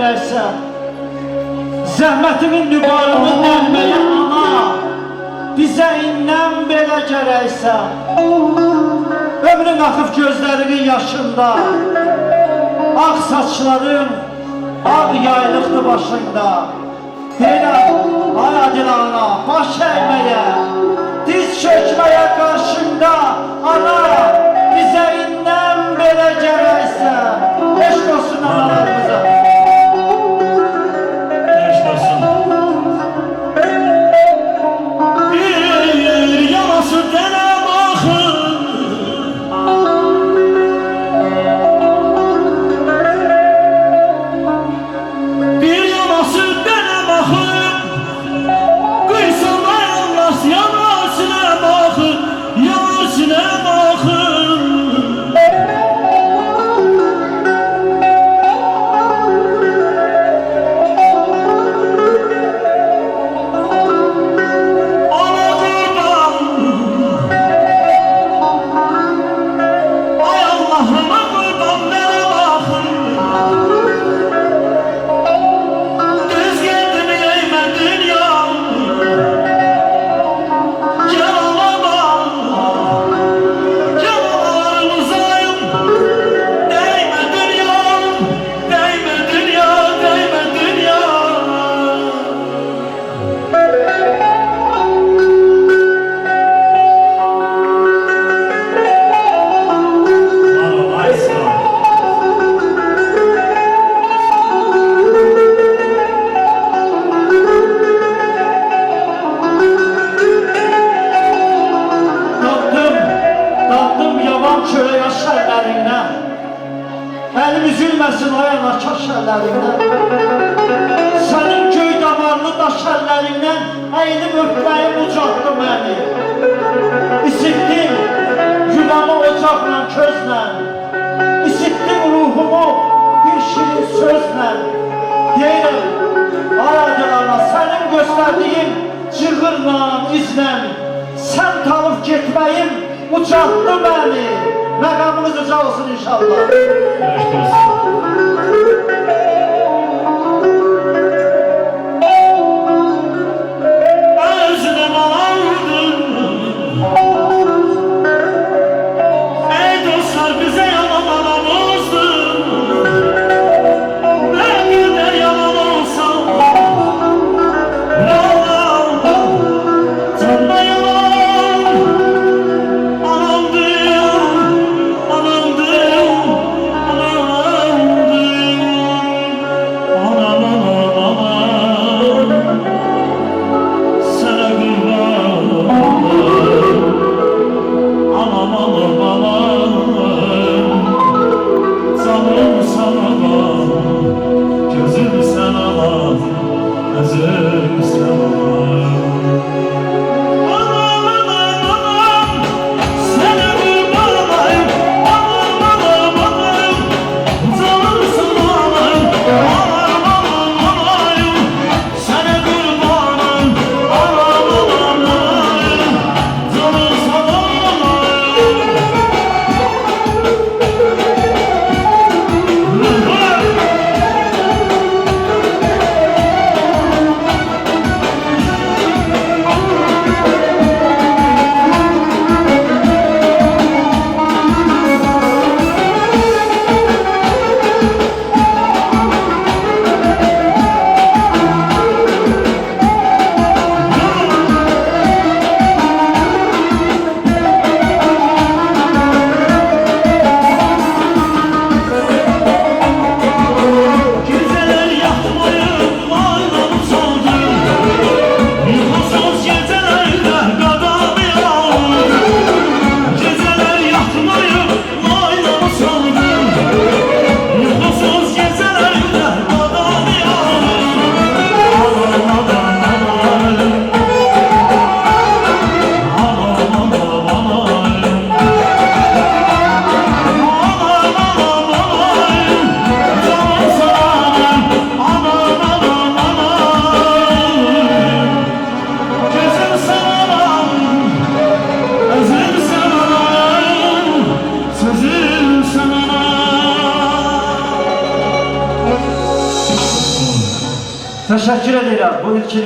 gərəksə zəhmətimin nübarını dəlməyə ana, bizə indən belə gərəksə ömrün axıb gözlərinin yaşında, ağ saçların, ağ yaylıqdı başında. Deyirəm, ay Adil ana, baş əyməyə, diz çökməyə qarşında ana, bizə indən belə gərəksə. Eşq olsun analarımıza. Əlim üzülməsin o yana kaş əllərindən, sənin göy damarlı daş əllərindən əyilib öpməyim ucaltdı məni. İsitdim yuvamı ocaqla közlə, İsitdim ruhumu bir şirin sözlə. Deyirəm, ay Adil ana, sənin göstərdiyin cığırla, izlə sən tanıb getməyim ucaltdı məni. Məqamınız uca olsun inşallah. Teşekkür ederim bu ilkin